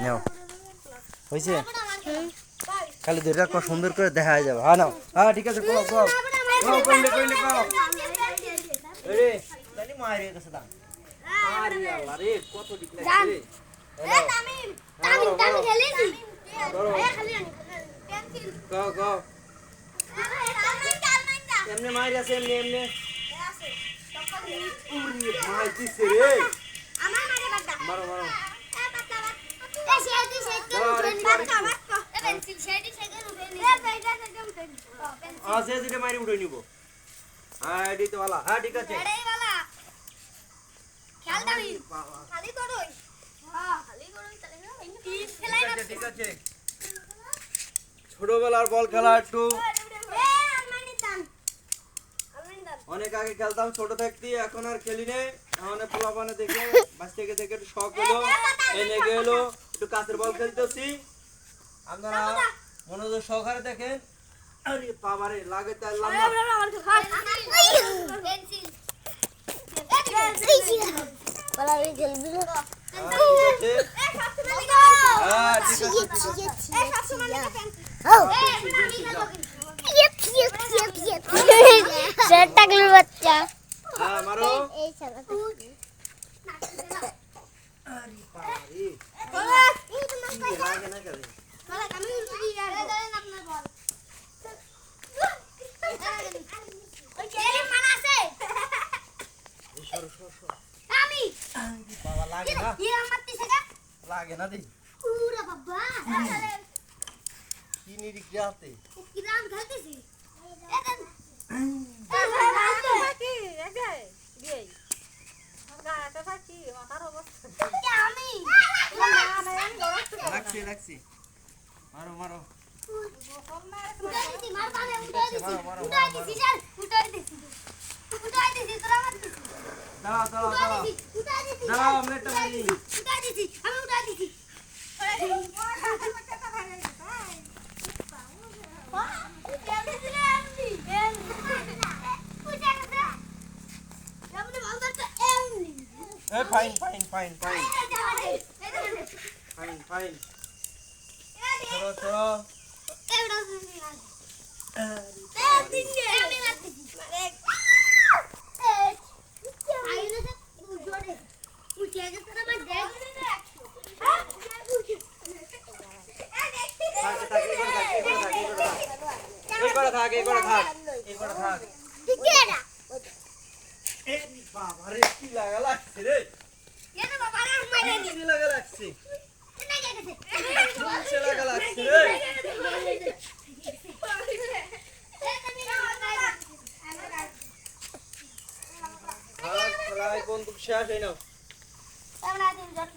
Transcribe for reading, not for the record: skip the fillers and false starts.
নাও হইছে খালি দুইটা কত সুন্দর করে দেখা যাবে হ্যাঁ নাও হ্যাঁ ঠিক আছে কও কও কও কইলে কও রে জানি মাইরে গেছে দাম আরে আল্লাহ রে কত ঠিক লাগছে এ তামিম তামিম খেলেছি এ খালি পেন্সিল কও কও এমনে মাইরে আছে এমনে আছে উরি ভাই দিছে রে আমার মারে বাড্ডা মারো মারো এ বাড্ডা এ সেদি বাড্ডা বাড্ডা এ পেন্সিল সেদি উঠে নি এ বেটা উঠে নি পেন্সিল সেদিটা মারি উঠে নিব আইডি তো वाला হ্যাঁ ঠিক আছে এটাই वाला খেল দাবি খালি করই হ্যাঁ খালি করই তাহলে কি খেলাই না ঠিক আছে ছোটবেলার বল খেলা একটু অনেক আগে খেলতাম ছোট থাকতে এখন আর খেলি নে এখন পোলাপানে দেখে বাস থেকে দেখে একটু শখ হলো এনে গেলো একটু কাছের বল খেলতেছি আপনারা মনোযোগ সহকারে দেখেন আরে বাবারে লাগে তার লম্বা পেন্সিল বলা রে খেলবি না হ্যাঁ ঠিক আছে এই সব সময় না পেন্সিল सर टकलू बच्चा हां मारो ए चला अरे पारी ये तो मत लागे ना करे मला कमी उठी यार दे देना अपना बॉल ओए केले माना से सर आमी बाबा लागे ना ये मत से लागे ना दी पूरा बाबा की नी दिखते किराम खेलते सी লাগছে মারো মারো দাঁড়াও দাঁড়াও দাঁড়াও দাঁড়াও আমি একটা মারি fine fine fine fine fine fine चलो चलो বাবারে কি লাগা লাগছে রে এনে বাবারে মাইরে নি কি লাগা লাগছে এনে গেছে কি লাগা লাগছে রে খেলায় বন্দুক শেষ হই নাও আমরা তিনজন